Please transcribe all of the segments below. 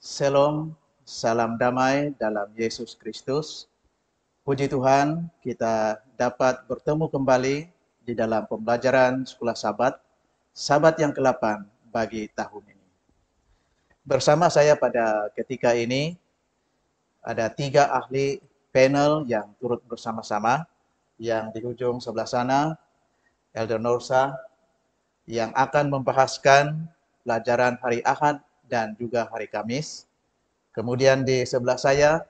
Shalom, salam damai dalam Yesus Kristus. Puji Tuhan, kita dapat bertemu kembali di dalam pembelajaran Sekolah Sabat, Sabat yang ke-8 bagi tahun ini. Bersama saya pada ketika ini, ada 3 ahli panel yang turut bersama-sama, yang di ujung sebelah sana, Elder Norsa, yang akan membahaskan pelajaran hari Ahad dan juga hari Kamis. Kemudian di sebelah saya,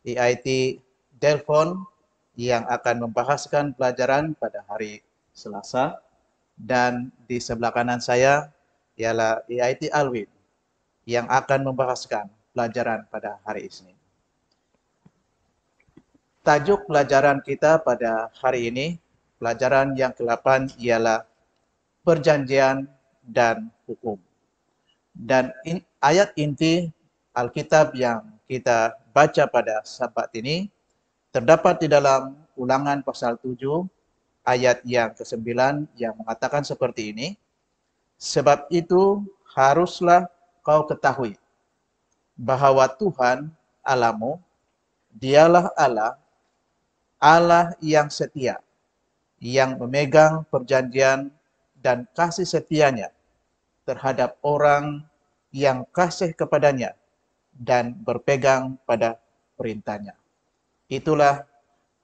EIT Delphon yang akan membahaskan pelajaran pada hari Selasa. Dan di sebelah kanan saya ialah EIT Alwin yang akan membahaskan pelajaran pada hari Isnin. Tajuk pelajaran kita pada hari ini, pelajaran yang ke-8 ialah perjanjian dan hukum. Dan ayat inti Alkitab yang kita baca pada Sabat ini terdapat di dalam Ulangan pasal 7 ayat yang ke-9 yang mengatakan seperti ini. Sebab itu haruslah kau ketahui bahwa Tuhan Allahmu, dialah Allah, Allah yang setia, yang memegang perjanjian dan kasih setianya terhadap orang yang kasih kepadanya dan berpegang pada perintahnya. Itulah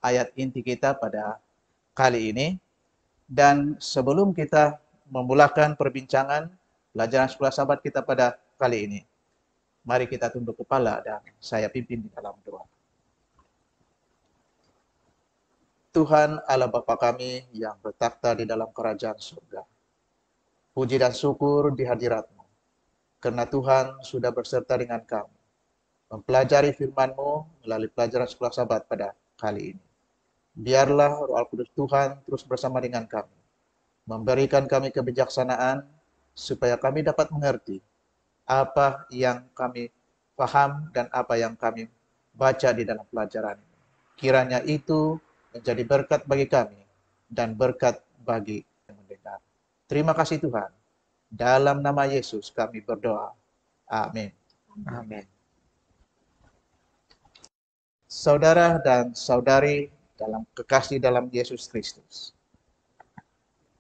ayat inti kita pada kali ini. Dan sebelum kita memulakan perbincangan pelajaran Sekolah Sabat kita pada kali ini, mari kita tunduk kepala dan saya pimpin di dalam doa. Tuhan Allah Bapa kami yang bertakhta di dalam kerajaan surga, puji dan syukur di hadirat-Mu, karena Tuhan sudah berserta dengan kami, mempelajari firman-Mu melalui pelajaran Sekolah Sabat pada kali ini. Biarlah Roh Al-Kudus Tuhan terus bersama dengan kami, memberikan kami kebijaksanaan, supaya kami dapat mengerti apa yang kami paham dan apa yang kami baca di dalam pelajaran ini. Kiranya itu menjadi berkat bagi kami dan berkat bagi yang mendengar. Terima kasih Tuhan. Dalam nama Yesus kami berdoa. Amin. Amin. Saudara dan saudari dalam kekasih dalam Yesus Kristus,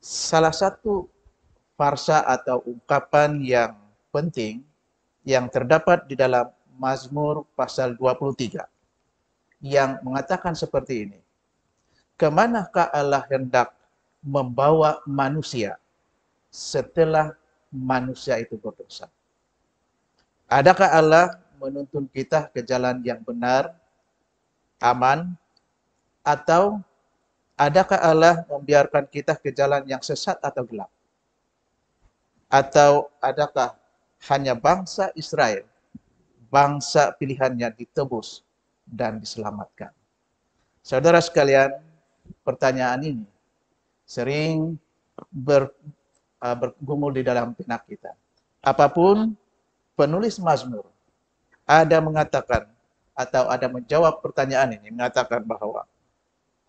salah satu farsa atau ungkapan yang penting yang terdapat di dalam Mazmur pasal 23 yang mengatakan seperti ini. Kemanakah Allah hendak membawa manusia setelah manusia itu berdosa? Adakah Allah menuntun kita ke jalan yang benar, aman, atau adakah Allah membiarkan kita ke jalan yang sesat atau gelap? Atau adakah hanya bangsa Israel, bangsa pilihannya ditebus dan diselamatkan? Saudara sekalian, pertanyaan ini sering bergumul di dalam benak kita. Apapun penulis Mazmur ada mengatakan atau ada menjawab pertanyaan ini, mengatakan bahwa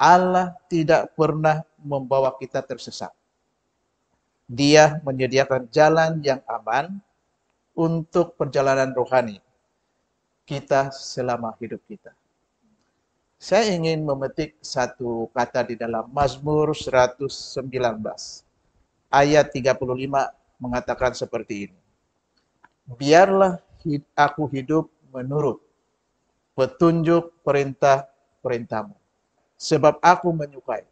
Allah tidak pernah membawa kita tersesat. Dia menyediakan jalan yang aman untuk perjalanan rohani kita selama hidup kita. Saya ingin memetik satu kata di dalam Mazmur 119. Ayat 35 mengatakan seperti ini. Biarlah aku hidup menurut petunjuk perintah-perintahmu, sebab aku menyukai.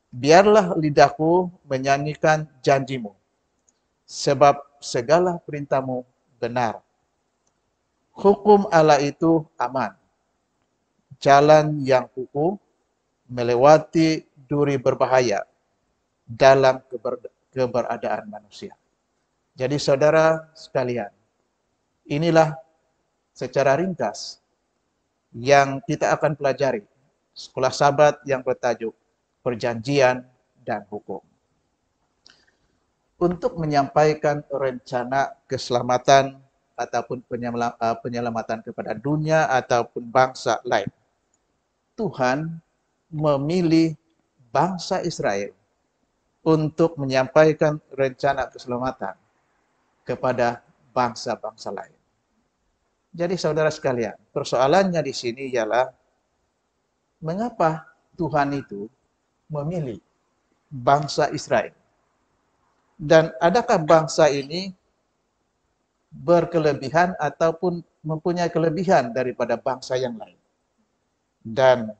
Biarlah lidahku menyanyikan janjimu, sebab segala perintahmu benar. Hukum Allah itu aman. Jalan yang kukuh melewati duri berbahaya dalam keberadaan manusia. Jadi saudara sekalian, inilah secara ringkas yang kita akan pelajari Sekolah Sabat yang bertajuk Perjanjian dan Hukum. Untuk menyampaikan rencana keselamatan ataupun penyelamatan kepada dunia ataupun bangsa lain, Tuhan memilih bangsa Israel untuk menyampaikan rencana keselamatan kepada bangsa-bangsa lain. Jadi saudara sekalian, persoalannya di sini ialah mengapa Tuhan itu memilih bangsa Israel? Dan adakah bangsa ini berkelebihan ataupun mempunyai kelebihan daripada bangsa yang lain? Dan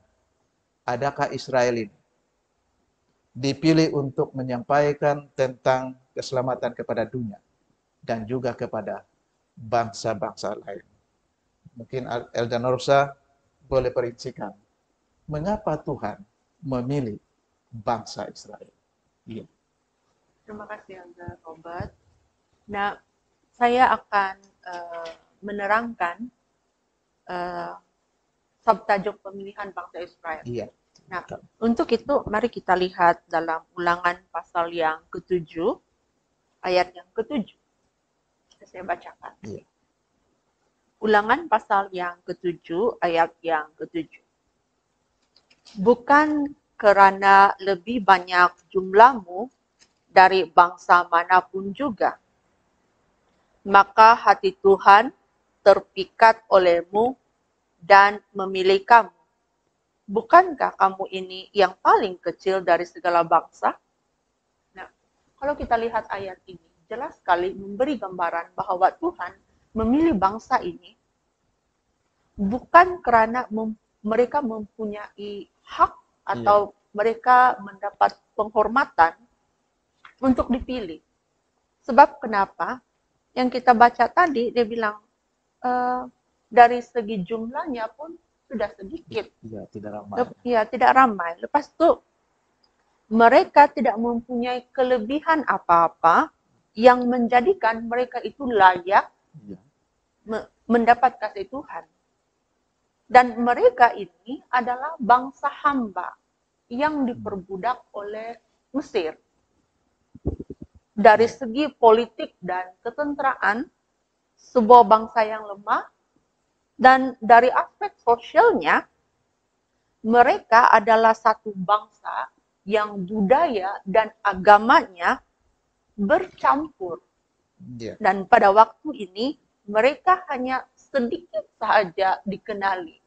adakah Israel ini dipilih untuk menyampaikan tentang keselamatan kepada dunia dan juga kepada bangsa-bangsa lain? Mungkin Elda Norsa boleh perincikan mengapa Tuhan memilih bangsa Israel. Iya. Terima kasih Elda Robert. Nah, saya akan menerangkan subtajuk pemilihan bangsa Israel. Iya. Nah, untuk itu mari kita lihat dalam Ulangan pasal yang ke-7, ayat yang ke-7. Saya bacakan. Iya. Ulangan pasal yang ke-7, ayat yang ke-7. Bukan kerana lebih banyak jumlahmu dari bangsa manapun juga, maka hati Tuhan terpikat olehmu dan memilih kamu. Bukankah kamu ini yang paling kecil dari segala bangsa? Nah, kalau kita lihat ayat ini, jelas sekali memberi gambaran bahwa Tuhan memilih bangsa ini bukan kerana mereka mempunyai hak atau mereka mendapat penghormatan untuk dipilih. Sebab kenapa? Yang kita baca tadi, dia bilang dari segi jumlahnya pun sudah sedikit. Ya, tidak ramai. Ya, tidak ramai. Lepas itu, mereka tidak mempunyai kelebihan apa-apa yang menjadikan mereka itu layak mendapat kasih Tuhan. Dan mereka ini adalah bangsa hamba yang diperbudak oleh Mesir. Dari segi politik dan ketenteraan, sebuah bangsa yang lemah, dan dari aspek sosialnya, mereka adalah satu bangsa yang budaya dan agamanya bercampur. Dan pada waktu ini, mereka hanya sedikit saja dikenali.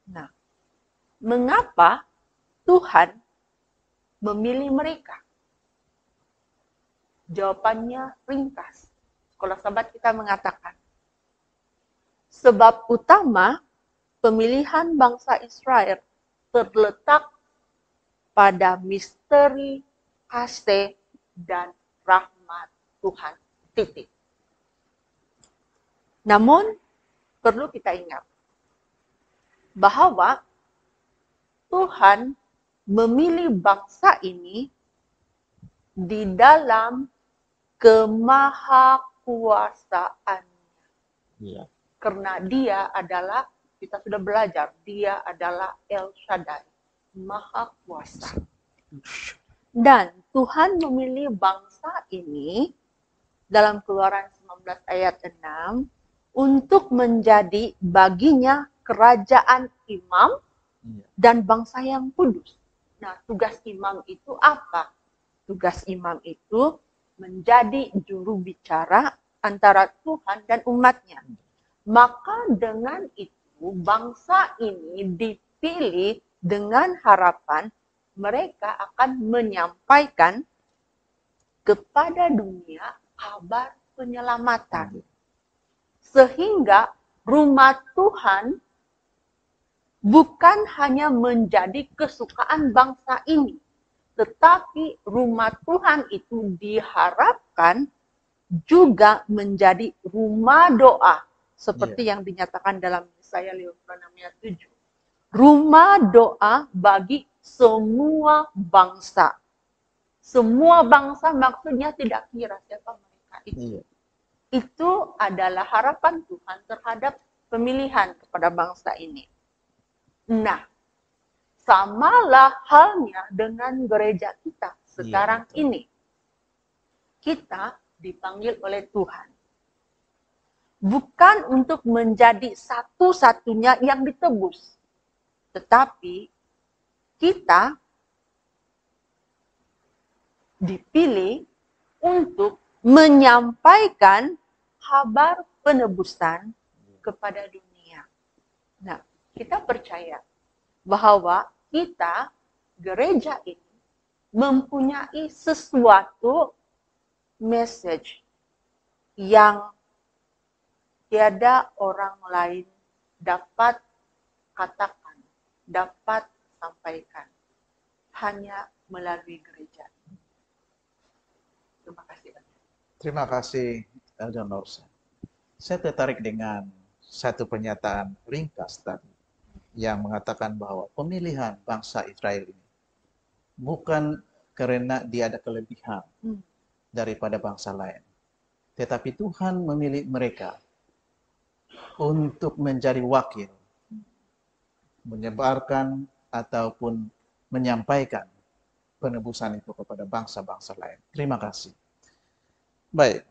Nah, mengapa Tuhan memilih mereka? Jawabannya ringkas. Sekolah Sabat kita mengatakan, sebab utama pemilihan bangsa Israel terletak pada misteri kasih dan rahmat Tuhan. Titik. Namun, perlu kita ingat bahwa Tuhan memilih bangsa ini di dalam kemahakuasaannya. Ya. Karena dia adalah, kita sudah belajar, dia adalah El Shaddai, Maha Kuasa. Dan Tuhan memilih bangsa ini dalam Keluaran 19 ayat 6 untuk menjadi baginya kerajaan imam dan bangsa yang kudus. Nah, tugas imam itu apa? Tugas imam itu menjadi juru bicara antara Tuhan dan umatnya. Maka dengan itu bangsa ini dipilih dengan harapan mereka akan menyampaikan kepada dunia kabar penyelamatan. Sehingga rumah Tuhan bukan hanya menjadi kesukaan bangsa ini, tetapi rumah Tuhan itu diharapkan juga menjadi rumah doa, seperti yang dinyatakan dalam Yesaya 56:7. Rumah doa bagi semua bangsa. Semua bangsa maksudnya tidak kira siapa mereka itu. Itu adalah harapan Tuhan terhadap pemilihan kepada bangsa ini. Nah, samalah halnya dengan gereja kita sekarang ini. Kita dipanggil oleh Tuhan. Bukan untuk menjadi satu-satunya yang ditebus. Tetapi kita dipilih untuk menyampaikan kabar penebusan kepada dunia. Nah, kita percaya bahwa kita, gereja ini, mempunyai sesuatu message yang tiada orang lain dapat katakan, dapat sampaikan, hanya melalui gereja. Terima kasih banyak. Terima kasih, Elder Norsa. Saya tertarik dengan satu pernyataan ringkas tadi yang mengatakan bahwa pemilihan bangsa Israel ini bukan karena dia ada kelebihan daripada bangsa lain, tetapi Tuhan memilih mereka untuk menjadi wakil, menyebarkan ataupun menyampaikan penebusan itu kepada bangsa-bangsa lain. Terima kasih. Baik,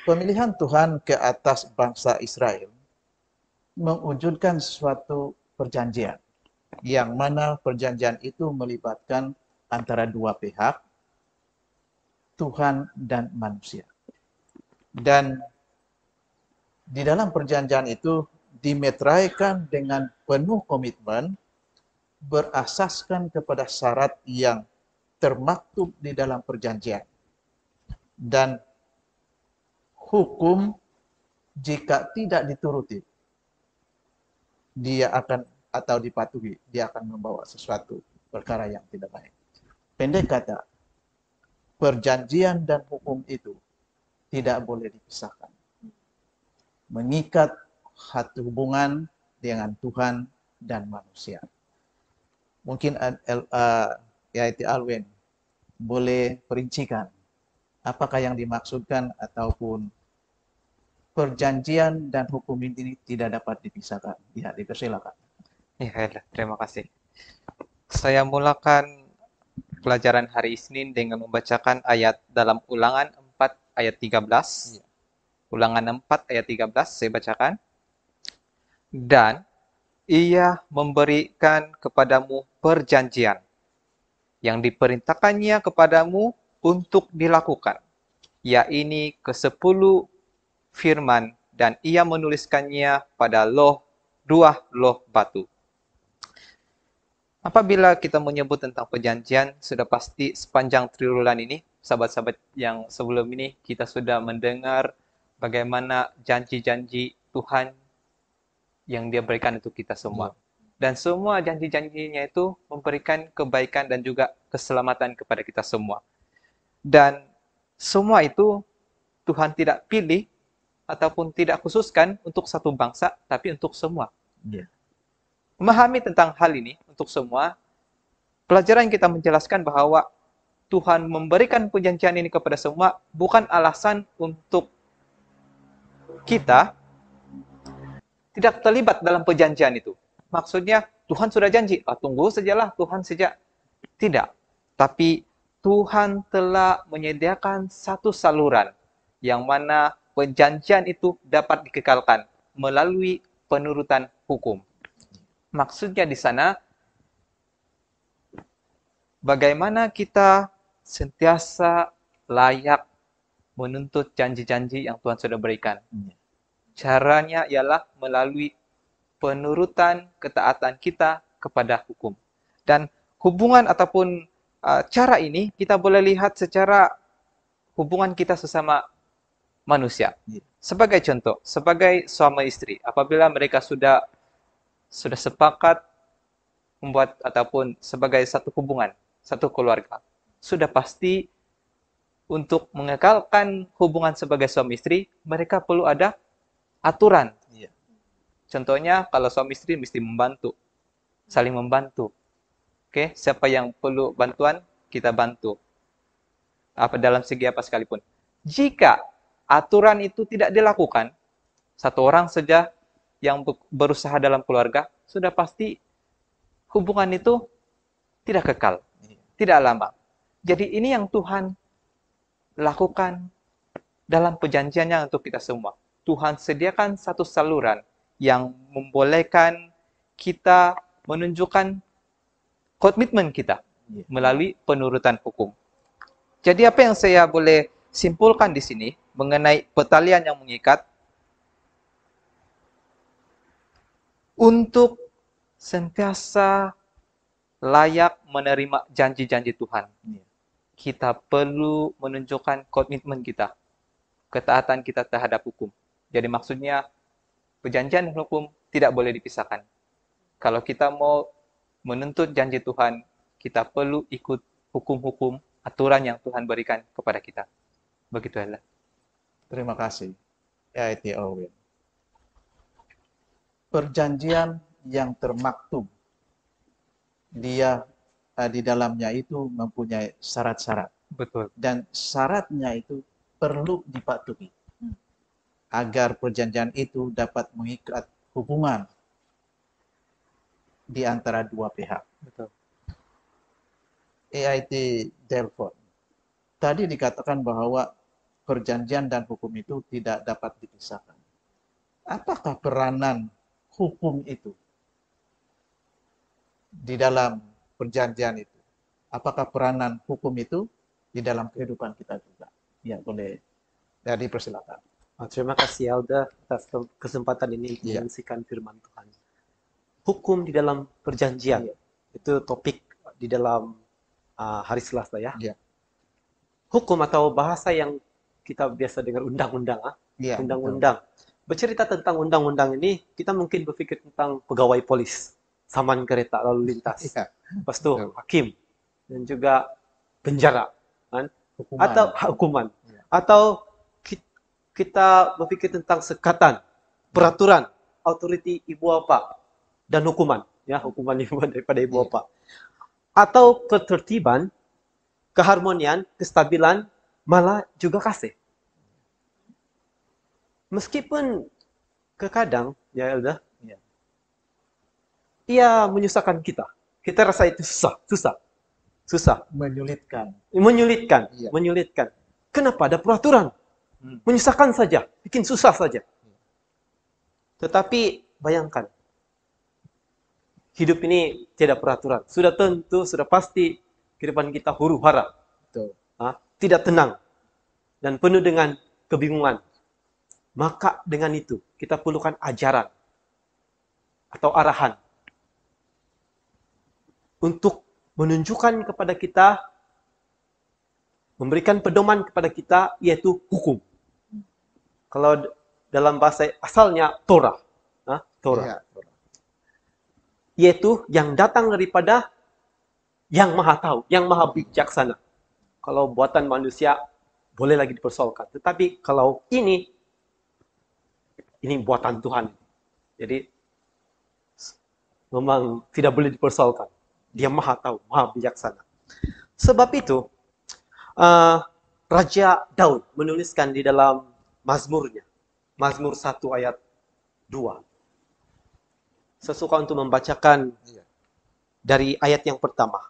pemilihan Tuhan ke atas bangsa Israel mewujudkan suatu perjanjian, yang mana perjanjian itu melibatkan antara dua pihak, Tuhan dan manusia. Dan di dalam perjanjian itu dimeteraikan dengan penuh komitmen, berasaskan kepada syarat yang termaktub di dalam perjanjian. Dan hukum jika tidak dituruti, dia akan atau dipatuhi, dia akan membawa sesuatu perkara yang tidak baik. Pendek kata, perjanjian dan hukum itu tidak boleh dipisahkan. Mengikat hati hubungan dengan Tuhan dan manusia. Mungkin Yaitu Alwin boleh perincikan apakah yang dimaksudkan ataupun perjanjian dan hukum ini tidak dapat dipisahkan. Ya, dipersilakan. Ya, terima kasih. Saya mulakan pelajaran hari Senin dengan membacakan ayat dalam Ulangan 4 ayat 13. Ya. Ulangan 4 ayat 13 saya bacakan. Dan ia memberikan kepadamu perjanjian yang diperintahkannya kepadamu untuk dilakukan. Yaitu ke-10 firman, dan ia menuliskannya pada dua loh batu. Apabila kita menyebut tentang perjanjian, sudah pasti sepanjang triwulan ini, sahabat-sahabat yang sebelum ini, kita sudah mendengar bagaimana janji-janji Tuhan yang dia berikan untuk kita semua. Dan semua janji-janjinya itu memberikan kebaikan dan juga keselamatan kepada kita semua. Dan semua itu Tuhan tidak pilih ataupun tidak khususkan untuk satu bangsa, tapi untuk semua. Ya. Memahami tentang hal ini untuk semua, pelajaran kita menjelaskan bahwa Tuhan memberikan perjanjian ini kepada semua bukan alasan untuk kita tidak terlibat dalam perjanjian itu. Maksudnya Tuhan sudah janji, tunggu sajalah Tuhan saja. Tidak. Tapi Tuhan telah menyediakan satu saluran yang mana perjanjian itu dapat dikekalkan melalui penurutan hukum. Maksudnya di sana, bagaimana kita sentiasa layak menuntut janji-janji yang Tuhan sudah berikan. Caranya ialah melalui penurutan ketaatan kita kepada hukum. Dan hubungan ataupun cara ini kita boleh lihat secara hubungan kita sesama manusia. Sebagai contoh, sebagai suami istri, apabila mereka sudah sepakat membuat ataupun sebagai satu hubungan, satu keluarga, sudah pasti untuk mengekalkan hubungan sebagai suami istri, mereka perlu ada aturan. Contohnya, kalau suami istri mesti membantu, saling membantu. Oke, siapa yang perlu bantuan, kita bantu. Dalam segi apa sekalipun. Jika aturan itu tidak dilakukan, satu orang saja yang berusaha dalam keluarga, sudah pasti hubungan itu tidak kekal, tidak lama. Jadi ini yang Tuhan lakukan dalam perjanjiannya untuk kita semua. Tuhan sediakan satu saluran yang membolehkan kita menunjukkan komitmen kita melalui penurutan hukum. Jadi apa yang saya boleh simpulkan di sini mengenai pertalian yang mengikat, untuk sentiasa layak menerima janji-janji Tuhan, Ya. kita perlu menunjukkan komitmen kita, ketaatan kita terhadap hukum. Jadi maksudnya perjanjian dan hukum tidak boleh dipisahkan. Kalau kita mau menuntut janji Tuhan, kita perlu ikut hukum-hukum, aturan yang Tuhan berikan kepada kita. Begitu adalah. Terima kasih, A.I.T. Owen. Perjanjian yang termaktub, dia di dalamnya itu mempunyai syarat-syarat. Betul. Dan syaratnya itu perlu dipatuhi agar perjanjian itu dapat mengikat hubungan di antara dua pihak. Betul. A.I.T. Delford, tadi dikatakan bahwa perjanjian dan hukum itu tidak dapat dipisahkan. Apakah peranan hukum itu di dalam perjanjian itu? Apakah peranan hukum itu di dalam kehidupan kita juga? Ya, boleh. Jadi persilakan. Terima kasih Alda atas kesempatan ini untuk Iya. menyaksikan firman Tuhan. Hukum di dalam perjanjian, Iya. itu topik di dalam hari Selasa ya. Iya. Hukum atau bahasa yang kita biasa dengar undang-undang, Iya, undang-undang. Bercerita tentang undang-undang ini, kita mungkin berpikir tentang pegawai polis, saman kereta lalu lintas, Iya. lepas itu Betul. hakim, dan juga penjara, kan? Hukuman. Atau hukuman, Iya. atau kita berpikir tentang sekatan, peraturan, authority ibu bapa, dan hukuman, ya hukuman daripada ibu Iya. bapa, atau ketertiban, keharmonian, kestabilan, malah juga kasih. Meskipun kadang, ya Elda, Iya. ia menyusahkan kita. Kita rasa itu susah, Menyulitkan. menyulitkan, Iya. menyulitkan. Kenapa ada peraturan? Menyusahkan saja, bikin susah saja. Tetapi bayangkan, hidup ini tidak peraturan. Sudah tentu, sudah pasti kehidupan kita huru-hara, Betul. tidak tenang, dan penuh dengan kebingungan. Maka dengan itu, kita perlukan ajaran atau arahan untuk menunjukkan kepada kita, memberikan pedoman kepada kita, yaitu hukum. Kalau dalam bahasa asalnya Torah, Torah, Iya. yaitu yang datang daripada yang maha tahu, yang maha bijaksana. Kalau buatan manusia boleh lagi dipersoalkan, tetapi kalau ini buatan Tuhan. Jadi memang tidak boleh dipersoalkan. Dia maha tahu, maha bijaksana. Sebab itu Raja Daud menuliskan di dalam Mazmurnya, Mazmur 1 ayat 2. Saya suka untuk membacakan Iya. dari ayat yang pertama.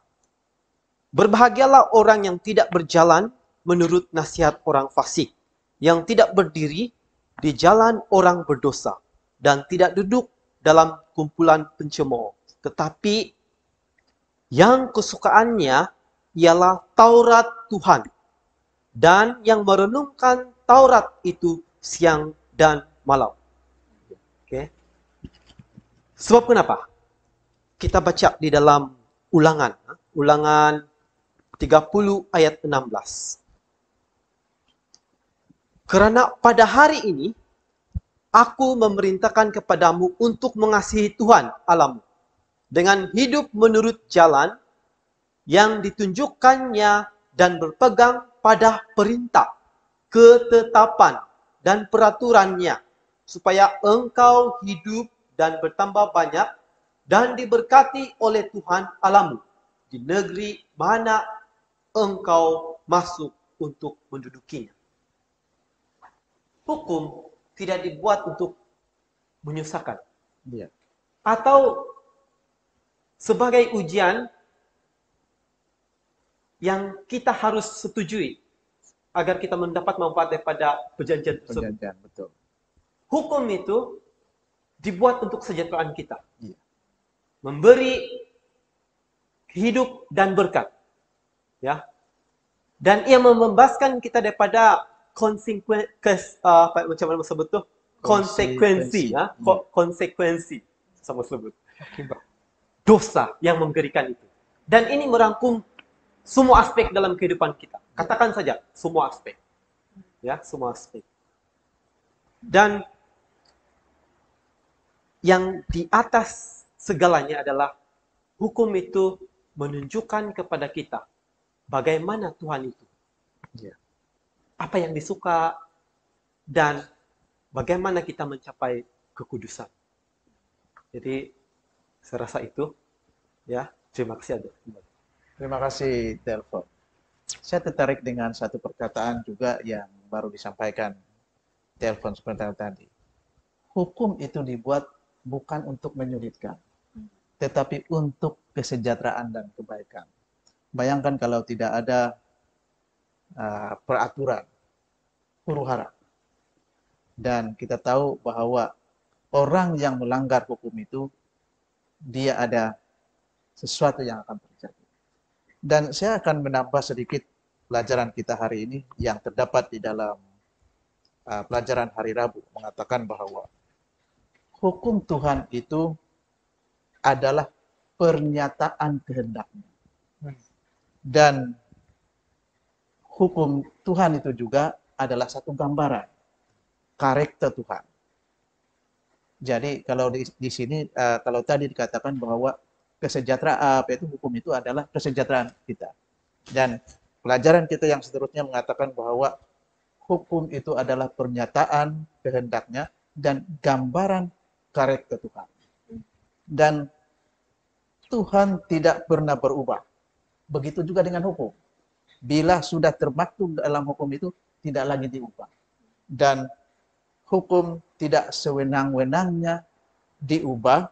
Berbahagialah orang yang tidak berjalan menurut nasihat orang fasik, yang tidak berdiri di jalan orang berdosa, dan tidak duduk dalam kumpulan pencemooh. Tetapi yang kesukaannya ialah Taurat Tuhan, dan yang merenungkan Taurat itu siang dan malam. Oke. Sebab kenapa? Kita baca di dalam Ulangan 30 ayat 16. Kerana pada hari ini, aku memerintahkan kepadamu untuk mengasihi Tuhan Allahmu, dengan hidup menurut jalan yang ditunjukkannya dan berpegang pada perintah, ketetapan, dan peraturannya, supaya engkau hidup dan bertambah banyak dan diberkati oleh Tuhan Allahmu di negeri mana engkau masuk untuk mendudukinya. Hukum tidak dibuat untuk menyusahkan Iya. atau sebagai ujian yang kita harus setujui agar kita mendapat manfaat daripada perjanjian tersebut. Perjanjian, betul. Hukum itu dibuat untuk kesejahteraan kita. Iya. Memberi hidup dan berkat. Ya. Dan ia membebaskan kita daripada konsekuensi, macam mana sebut tu? Konsekuensi, Konsekuensi. konsekuensi. sama sebut. Akibat. Dosa yang mengerikan itu. Dan ini merangkum semua aspek dalam kehidupan kita. Katakan saja, semua aspek. Ya, semua aspek. Dan yang di atas segalanya adalah hukum itu menunjukkan kepada kita bagaimana Tuhan itu. Ya. Apa yang disuka dan bagaimana kita mencapai kekudusan. Jadi saya rasa itu, ya. Terima kasih ada. Terima kasih, Telfon. Saya tertarik dengan satu perkataan juga yang baru disampaikan Telfon sebentar tadi. Hukum itu dibuat bukan untuk menyulitkan, tetapi untuk kesejahteraan dan kebaikan. Bayangkan kalau tidak ada peraturan, huru-hara. Dan kita tahu bahwa orang yang melanggar hukum itu, dia ada sesuatu yang akan terjadi. Dan saya akan menambah sedikit pelajaran kita hari ini yang terdapat di dalam pelajaran hari Rabu, mengatakan bahwa hukum Tuhan itu adalah pernyataan kehendaknya. Dan hukum Tuhan itu juga adalah satu gambaran karakter Tuhan. Jadi kalau di sini kalau tadi dikatakan bahwa kesejahteraan itu hukum itu adalah kesejahteraan kita. Dan pelajaran kita yang seterusnya mengatakan bahwa hukum itu adalah pernyataan kehendaknya dan gambaran karakter Tuhan. Dan Tuhan tidak pernah berubah. Begitu juga dengan hukum. Bila sudah termaktub dalam hukum itu, tidak lagi diubah. Dan hukum tidak sewenang-wenangnya diubah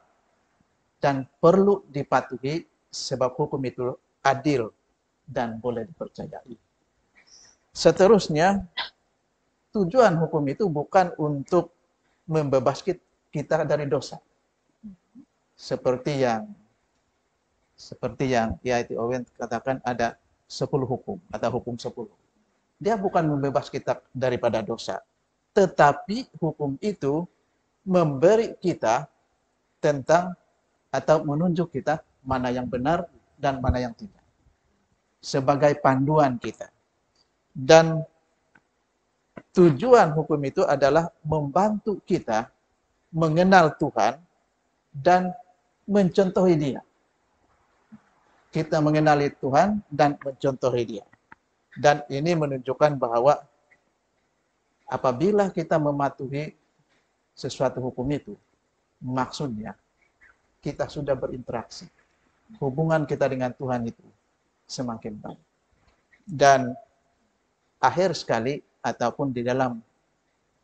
dan perlu dipatuhi sebab hukum itu adil dan boleh dipercayai. Seterusnya, tujuan hukum itu bukan untuk membebaskan kita dari dosa. Seperti yang E.I.T. Owen katakan ada 10 hukum atau hukum 10. Dia bukan membebas kita daripada dosa, tetapi hukum itu memberi kita tentang atau menunjuk kita mana yang benar dan mana yang tidak. Sebagai panduan kita. Dan tujuan hukum itu adalah membantu kita mengenal Tuhan dan mencontohi Dia. Kita mengenali Tuhan dan mencontohi Dia. Dan ini menunjukkan bahwa apabila kita mematuhi sesuatu hukum itu, maksudnya kita sudah berinteraksi. Hubungan kita dengan Tuhan itu semakin baik. Dan akhir sekali, ataupun di dalam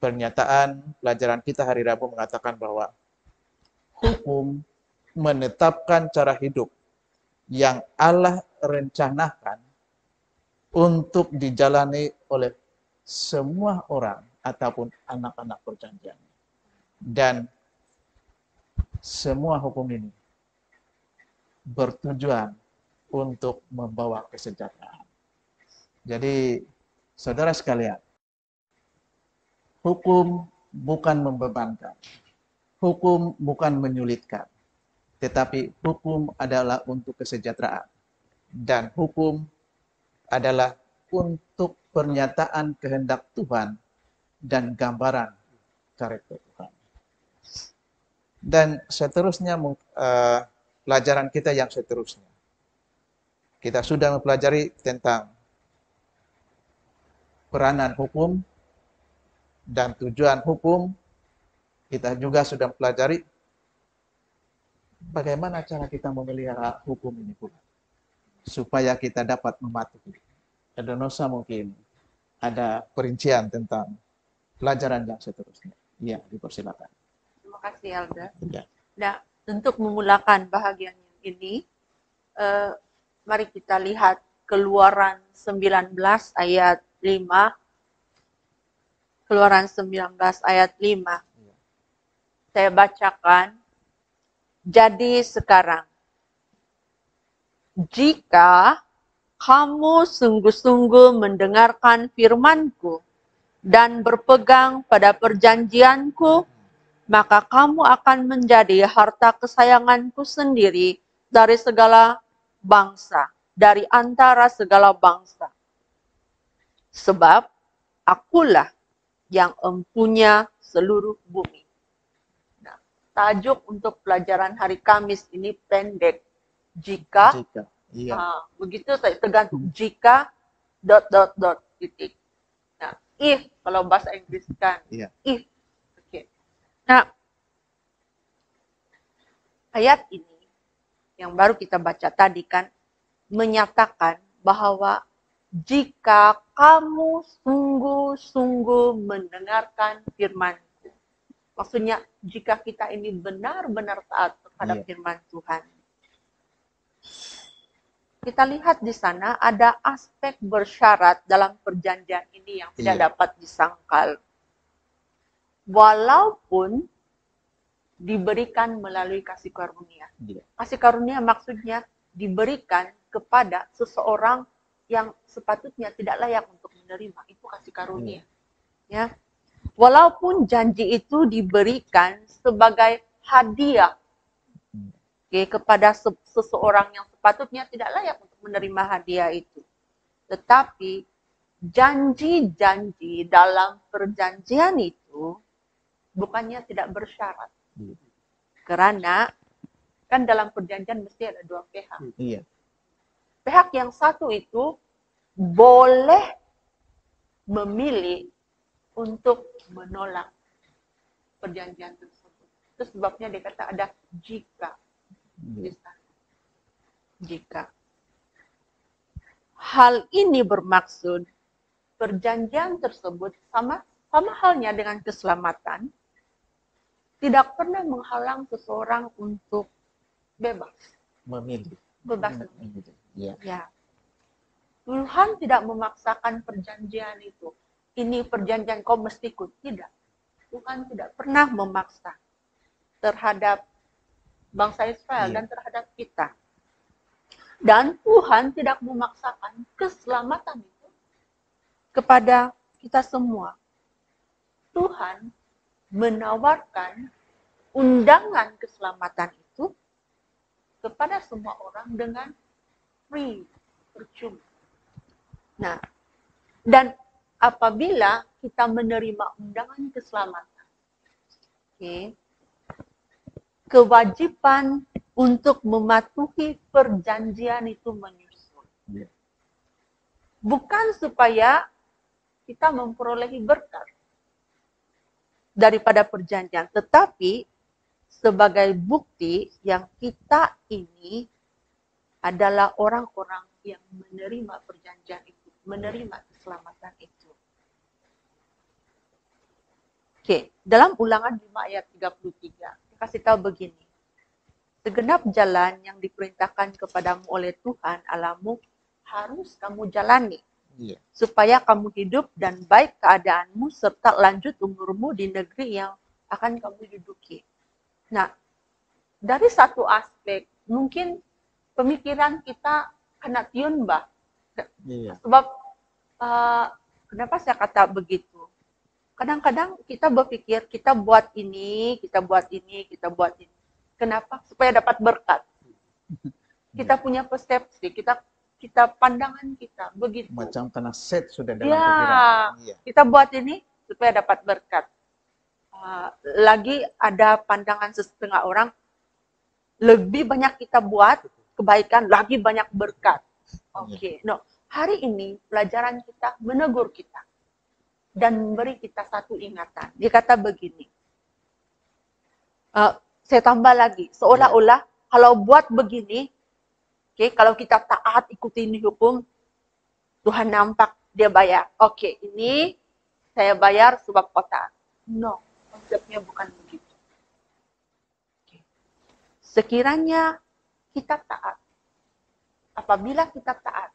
pernyataan pelajaran kita hari Rabu mengatakan bahwa hukum menetapkan cara hidup yang Allah rencanakan untuk dijalani oleh semua orang ataupun anak-anak perjanjian. Dan semua hukum ini bertujuan untuk membawa kesejahteraan. Jadi, saudara sekalian, hukum bukan membebankan, hukum bukan menyulitkan, tetapi hukum adalah untuk kesejahteraan. Dan hukum adalah untuk pernyataan kehendak Tuhan dan gambaran karakter Tuhan. Dan seterusnya, pelajaran kita yang seterusnya. Kita sudah mempelajari tentang peranan hukum dan tujuan hukum. Kita juga sudah mempelajari bagaimana cara kita memelihara hukum ini pula. Supaya kita dapat mematuhi. Ada Nosa mungkin ada perincian tentang pelajaran yang seterusnya. Ya, dipersilakan. Terima kasih, Elder. Ya. Nah, untuk memulakan bahagian ini, mari kita lihat Keluaran 19 ayat 5. Keluaran 19 ayat 5. Saya bacakan. Jadi sekarang, jika kamu sungguh-sungguh mendengarkan firman-Ku dan berpegang pada perjanjian-Ku maka kamu akan menjadi harta kesayanganku sendiri dari segala bangsa, dari antara segala bangsa. Sebab akulah yang empunya seluruh bumi. Nah, tajuk untuk pelajaran hari Kamis ini pendek. Jika, Iya. begitu saya tergantung. Jika, titik. Nah, if, kalau bahasa Inggris kan. Iya. If. Oke. Nah, ayat ini yang baru kita baca tadi kan menyatakan bahwa jika kamu sungguh-sungguh mendengarkan firman-Ku. Maksudnya jika kita ini benar-benar taat terhadap firman Tuhan. Kita lihat di sana ada aspek bersyarat dalam perjanjian ini yang tidak dapat disangkal. Walaupun diberikan melalui kasih karunia. Kasih karunia maksudnya diberikan kepada seseorang yang sepatutnya tidak layak untuk menerima. Itu kasih karunia. Ya. Walaupun janji itu diberikan sebagai hadiah kepada seseorang yang sepatutnya tidak layak untuk menerima hadiah itu. Tetapi janji-janji dalam perjanjian itu bukannya tidak bersyarat. Karena kan dalam perjanjian mesti ada dua pihak. Pihak yang satu itu boleh memilih untuk menolak perjanjian tersebut. Itu sebabnya dia kata ada jika. Jika. Hal ini bermaksud perjanjian tersebut sama halnya dengan keselamatan, tidak pernah menghalang seseorang untuk bebas. Memilih. Bebas memilih. Ya. Tuhan tidak memaksakan perjanjian itu. Ini perjanjian kau mesti ikut. Tidak. Tuhan tidak pernah memaksa terhadap bangsa Israel dan terhadap kita. Dan Tuhan tidak memaksakan keselamatan itu kepada kita semua. Tuhan menawarkan undangan keselamatan itu kepada semua orang dengan free, percuma. Nah, dan apabila kita menerima undangan keselamatan, kewajiban untuk mematuhi perjanjian itu menyusul. Bukan supaya kita memperolehi berkat daripada perjanjian, tetapi sebagai bukti yang kita ini adalah orang-orang yang menerima perjanjian itu, menerima keselamatan itu. Dalam Ulangan 5 ayat 33, kasih tahu begini. Segenap jalan yang diperintahkan kepadamu oleh Tuhan Allahmu harus kamu jalani. Supaya kamu hidup dan baik keadaanmu serta lanjut umurmu di negeri yang akan kamu duduki. Nah, dari satu aspek, mungkin pemikiran kita kena tiun, Mbak. Sebab, kenapa saya kata begitu? Kadang-kadang kita berpikir, kita buat ini, kita buat ini, kita buat ini. Kenapa? Supaya dapat berkat. Kita punya persepsi, kita pandangan kita begitu. Macam kena set sudah dalam pikiran. Kita buat ini supaya dapat berkat. Lagi ada pandangan setengah orang, lebih banyak kita buat kebaikan, lagi banyak berkat. No, hari ini pelajaran kita menegur kita dan memberi kita satu ingatan. Dia kata begini. Saya tambah lagi, seolah-olah kalau buat begini, kalau kita taat ikuti ini hukum, Tuhan nampak dia bayar. Ini saya bayar sebab kota. No, konsepnya bukan begitu. Sekiranya kita taat, apabila kita taat,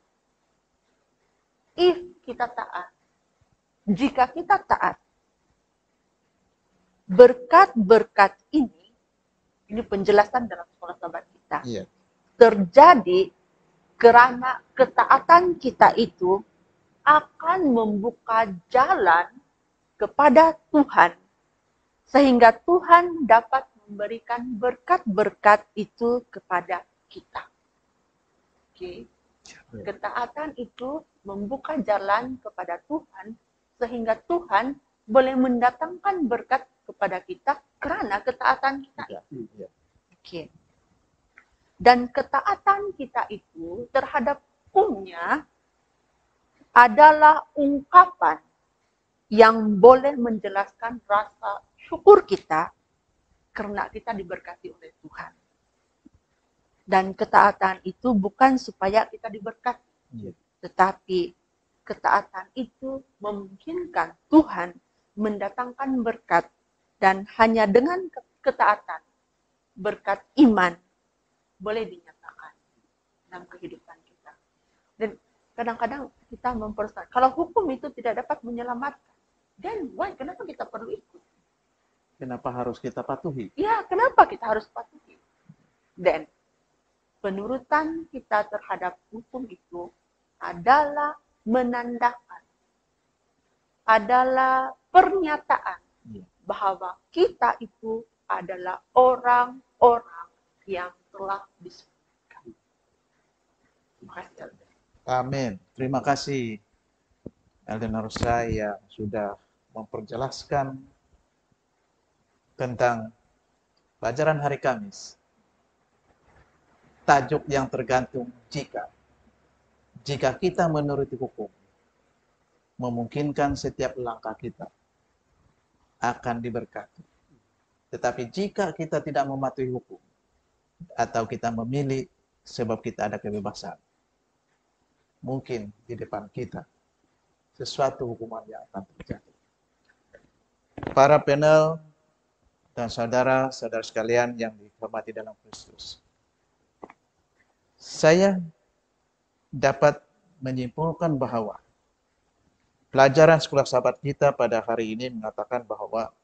jika kita taat, berkat-berkat ini penjelasan dalam sekolah sahabat kita. Terjadi karena ketaatan kita itu akan membuka jalan kepada Tuhan sehingga Tuhan dapat memberikan berkat-berkat itu kepada kita. Oke. Ketaatan itu membuka jalan kepada Tuhan, sehingga Tuhan boleh mendatangkan berkat kepada kita karena ketaatan kita. Oke. Dan ketaatan kita itu terhadap hukumnya adalah ungkapan yang boleh menjelaskan rasa syukur kita karena kita diberkati oleh Tuhan. Dan ketaatan itu bukan supaya kita diberkati, tetapi ketaatan itu memungkinkan Tuhan mendatangkan berkat, dan hanya dengan ketaatan berkat iman boleh dinyatakan dalam kehidupan kita. Dan kadang-kadang kita mempersoalkan, kalau hukum itu tidak dapat menyelamatkan, then why? Kenapa kita perlu ikut? Kenapa harus kita patuhi? Ya, kenapa kita harus patuhi? Dan penurutan kita terhadap hukum itu adalah menandakan, adalah pernyataan bahwa kita itu adalah orang-orang yang telah diselamatkan. Terima kasih. Amin. Terima kasih Elden Rosa yang sudah memperjelaskan tentang pelajaran hari Kamis. Tajuk yang tergantung jika kita menuruti hukum, memungkinkan setiap langkah kita akan diberkati. Tetapi jika kita tidak mematuhi hukum, atau kita memilih sebab kita ada kebebasan, mungkin di depan kita sesuatu hukuman yang akan terjadi. Para panel dan saudara-saudara sekalian yang dihormati dalam Kristus, saya dapat menyimpulkan bahwa pelajaran sekolah sahabat kita pada hari ini mengatakan bahwa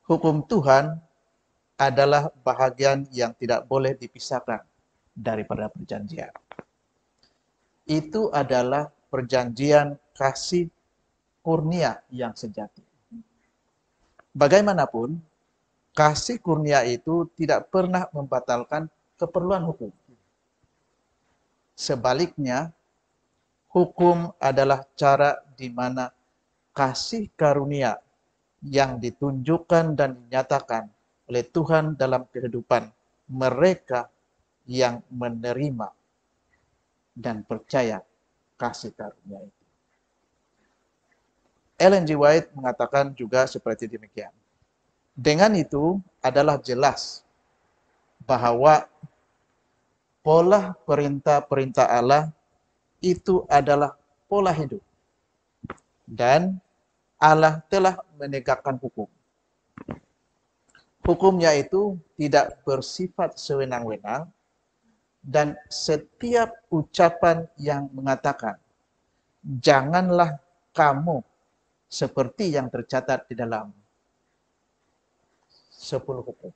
hukum Tuhan adalah bahagian yang tidak boleh dipisahkan daripada perjanjian. Itu adalah perjanjian kasih kurnia yang sejati. Bagaimanapun, kasih kurnia itu tidak pernah membatalkan keperluan hukum. Sebaliknya, hukum adalah cara di mana kasih karunia yang ditunjukkan dan dinyatakan oleh Tuhan dalam kehidupan mereka yang menerima dan percaya kasih karunia itu. Ellen G. White mengatakan juga seperti demikian. Dengan itu adalah jelas bahwa pola perintah-perintah Allah itu adalah pola hidup. Dan Allah telah menegakkan hukum. Hukumnya itu tidak bersifat sewenang-wenang, dan setiap ucapan yang mengatakan, janganlah kamu seperti yang tercatat di dalam 10 hukum,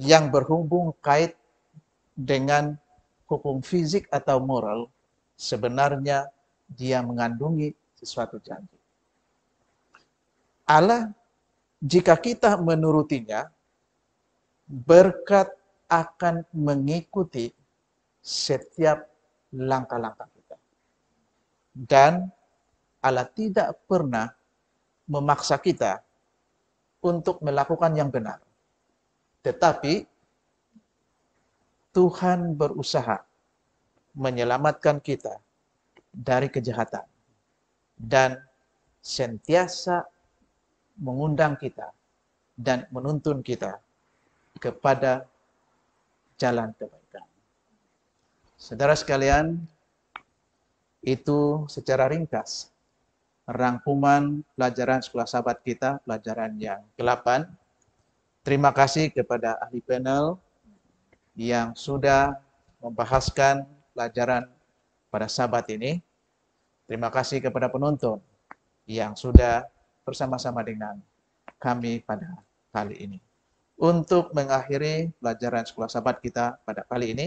yang berhubung kait dengan hukum fisik atau moral, sebenarnya dia mengandungi sesuatu janji. Allah, jika kita menurutinya, berkat akan mengikuti setiap langkah-langkah kita. Dan Allah tidak pernah memaksa kita untuk melakukan yang benar. Tetapi Tuhan berusaha menyelamatkan kita dari kejahatan dan sentiasa mengundang kita dan menuntun kita kepada jalan kebaikan. Saudara sekalian, itu secara ringkas rangkuman pelajaran sekolah sahabat kita, pelajaran yang ke-8. Terima kasih kepada ahli panel yang sudah membahaskan pelajaran pada sahabat ini. Terima kasih kepada penonton yang sudah bersama-sama dengan kami pada kali ini. Untuk mengakhiri pelajaran sekolah sahabat kita pada kali ini,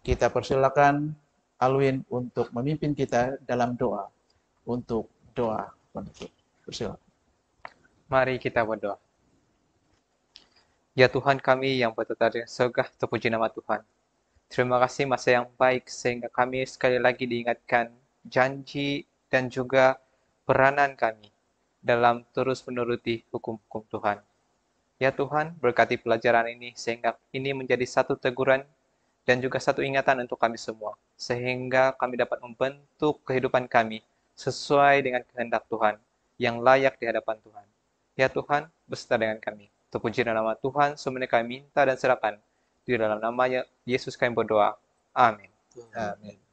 kita persilakan Alwin untuk memimpin kita dalam doa untuk doa penutup. Persilakan. Mari kita berdoa. Ya Tuhan kami yang bertata di surga, terpuji nama Tuhan. Terima kasih masa yang baik sehingga kami sekali lagi diingatkan janji dan juga peranan kami dalam terus menuruti hukum-hukum Tuhan. Ya Tuhan, berkati pelajaran ini sehingga ini menjadi satu teguran dan juga satu ingatan untuk kami semua, sehingga kami dapat membentuk kehidupan kami sesuai dengan kehendak Tuhan, yang layak di hadapan Tuhan. Ya Tuhan, beserta dengan kami. Terpuji nama Tuhan, semuanya kami minta dan serahkan. Di dalam nama Yesus kami berdoa. Amin. Amin.